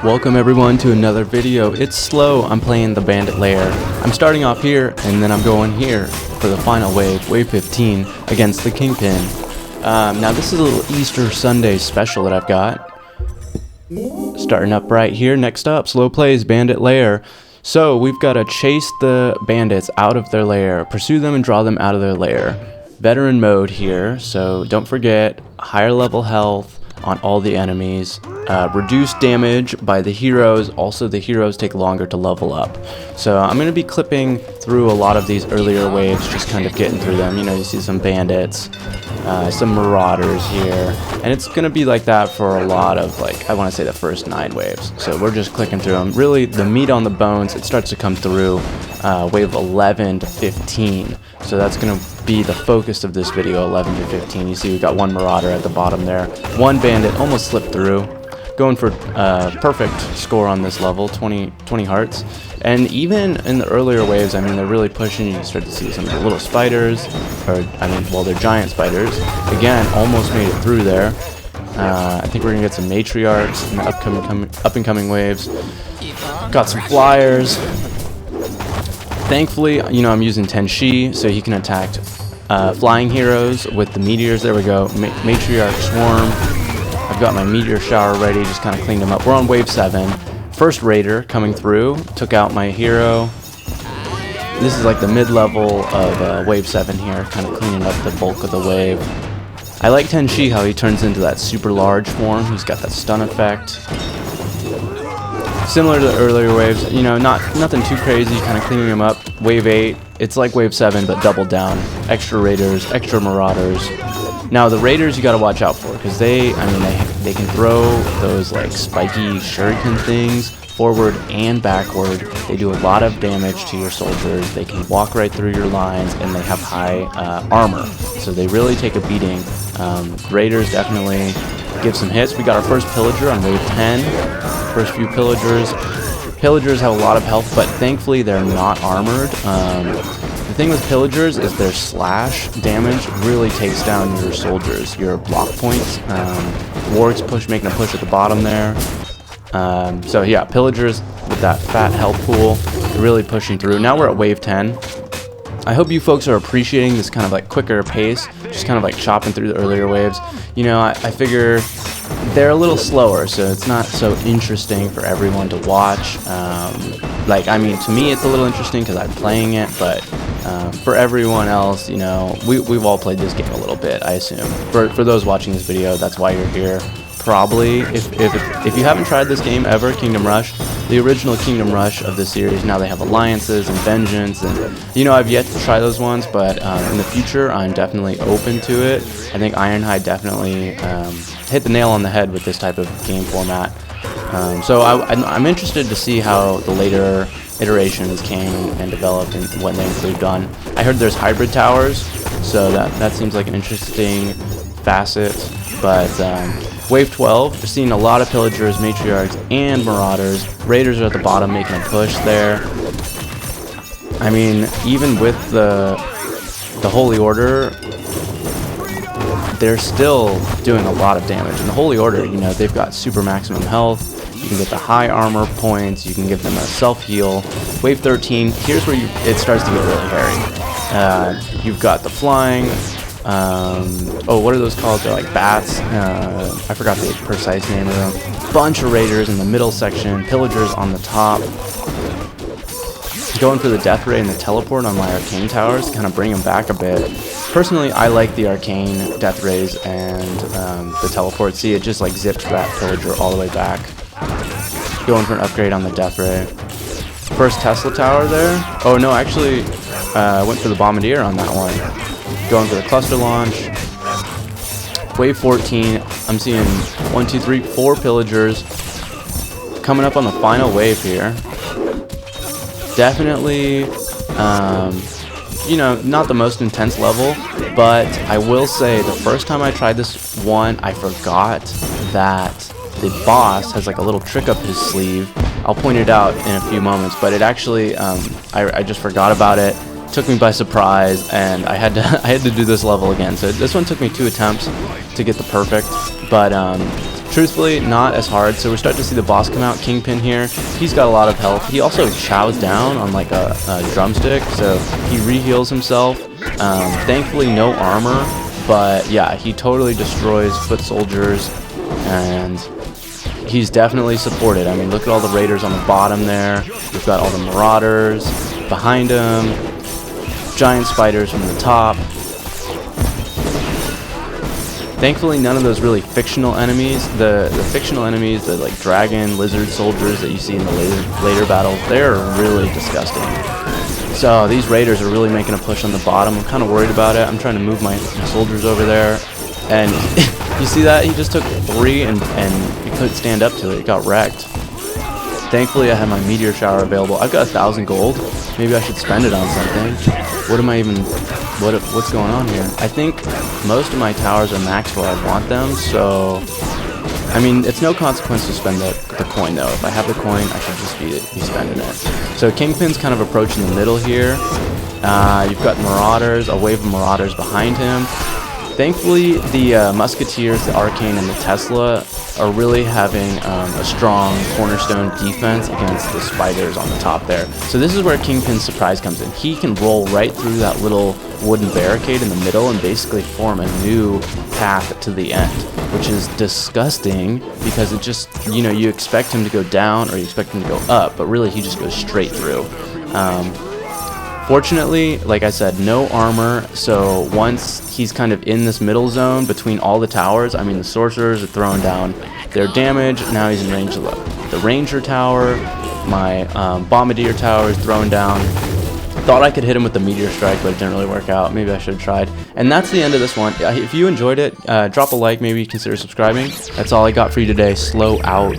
Welcome everyone to another video. It's slow. I'm playing the Bandit Lair. I'm starting off here and then I'm going here for the final wave, wave 15, against the Kingpin. Now this is a little Easter Sunday special that I've got. Starting up right here. Next up, slow plays, Bandit Lair. So we've got to chase the bandits out of their lair, pursue them and draw them out of their lair. Veteran mode here, so don't forget higher level health on all the enemies. Reduced damage by the heroes. Also, the heroes take longer to level up. So I'm going to be clipping through a lot of these earlier waves, just kind of getting through them. You know, you see some bandits, some marauders here, and it's going to be like that for a lot of, like, I want to say the first 9 waves. So we're just clicking through them. Really, the meat on the bones, it starts to come through wave 11 to 15. So that's going to be the focus of this video, 11 to 15. You see we got one marauder at the bottom there. One bandit almost slipped through. Going for perfect score on this level, 20 hearts. And even in the earlier waves, I mean, they're really pushing. You can start to see some of the little spiders, or I mean, well, they're giant spiders. Again, almost made it through there. I think we're gonna get some matriarchs in the up and coming waves. Got some flyers. Thankfully, you know, I'm using Tenshi, so he can attack flying heroes with the meteors. There we go, matriarch swarm. I've got my meteor shower ready, just kind of cleaned them up. We're on wave 7. First raider coming through, took out my hero. This is like the mid-level of wave 7 here, kind of cleaning up the bulk of the wave. I like Tenshi, how he turns into that super large form. He's got that stun effect. Similar to the earlier waves, you know, nothing too crazy, kind of cleaning them up. Wave 8, it's like wave 7, but doubled down. Extra raiders, extra marauders. Now the raiders you gotta watch out for, because they can throw those like spiky shuriken things forward and backward. They do a lot of damage to your soldiers. They can walk right through your lines, and they have high armor, so they really take a beating. Raiders definitely give some hits. We got our first pillager on wave 10. First few pillagers. Pillagers have a lot of health, but thankfully they're not armored. The thing with pillagers is their slash damage really takes down your soldiers, your block points. Wargs making a push at the bottom there. So yeah, pillagers with that fat health pool, really pushing through. Now we're at wave 10. I hope you folks are appreciating this kind of like quicker pace, just kind of like chopping through the earlier waves. You know, I figure they're a little slower, so it's not so interesting for everyone to watch. Like, I mean, to me it's a little interesting because I'm playing it, but for everyone else, you know, we've all played this game a little bit, I assume. For those watching this video, that's why you're here. Probably, if you haven't tried this game ever, Kingdom Rush, the original Kingdom Rush of the series, now they have Alliances and Vengeance, and, you know, I've yet to try those ones, but in the future, I'm definitely open to it. I think Ironhide definitely hit the nail on the head with this type of game format. So I'm interested to see how the later iterations came and developed and what they improved on. I heard there's hybrid towers, so that seems like an interesting facet, but wave 12, we're seeing a lot of pillagers, matriarchs, and marauders. Raiders are at the bottom making a push there. I mean, even with the Holy Order, they're still doing a lot of damage. And the Holy Order, you know, they've got super maximum health. You can get the high armor points. You can give them a self-heal. Wave 13, here's where it starts to get really hairy. You've got the flying. Oh, what are those called? They're like bats. I forgot the precise name of them. Bunch of raiders in the middle section. Pillagers on the top. Going for the death ray and the teleport on my arcane towers to kind of bring them back a bit. Personally, I like the arcane death rays and the teleport. See, it just like zips that pillager all the way back. Going for an upgrade on the death ray. First Tesla tower there. Oh no, actually, went for the bombardier on that one. Going for the cluster launch. Wave 14, I'm seeing 1, 2, 3, 4 pillagers coming up on the final wave here. Definitely, you know, not the most intense level, but I will say the first time I tried this one, I forgot that the boss has like a little trick up his sleeve. I'll point it out in a few moments, but it actually, I just forgot about it. Took me by surprise, and I had to do this level again. So this one took me 2 attempts to get the perfect, but Truthfully, not as hard. So we're starting to see the boss come out. Kingpin here. He's got a lot of health. He also chows down on like a drumstick, so he re-heals himself. Thankfully, no armor, but yeah, he totally destroys foot soldiers, and he's definitely supported. I mean, look at all the raiders on the bottom there. We've got all the marauders behind him. Giant spiders from the top. Thankfully, none of those really fictional enemies, the fictional enemies, the like dragon, lizard soldiers that you see in the later battles, they're really disgusting. So these raiders are really making a push on the bottom. I'm kind of worried about it. I'm trying to move my soldiers over there. And you see that? He just took 3 and he couldn't stand up to it. It got wrecked. Thankfully, I have my meteor shower available. I've got 1,000 gold. Maybe I should spend it on something. What am I even... What's going on here? I think most of my towers are maxed where I want them, so... I mean, it's no consequence to spend the coin, though. If I have the coin, I should just be spending it. So Kingpin's kind of approaching the middle here. You've got Marauders, a wave of Marauders behind him. Thankfully, the Musketeers, the Arcane, and the Tesla are really having a strong cornerstone defense against the spiders on the top there. So this is where Kingpin's surprise comes in. He can roll right through that little wooden barricade in the middle and basically form a new path to the end, which is disgusting because it just, you know, you expect him to go down or you expect him to go up, but really he just goes straight through. Fortunately, like I said, no armor, so once he's kind of in this middle zone between all the towers, I mean, the sorcerers are throwing down their damage. Now he's in range of the ranger tower. My bombardier tower is throwing down. Thought I could hit him with the meteor strike, but it didn't really work out. Maybe I should have tried. And that's the end of this one. If you enjoyed it, drop a like, maybe consider subscribing. That's all I got for you today. Slow out.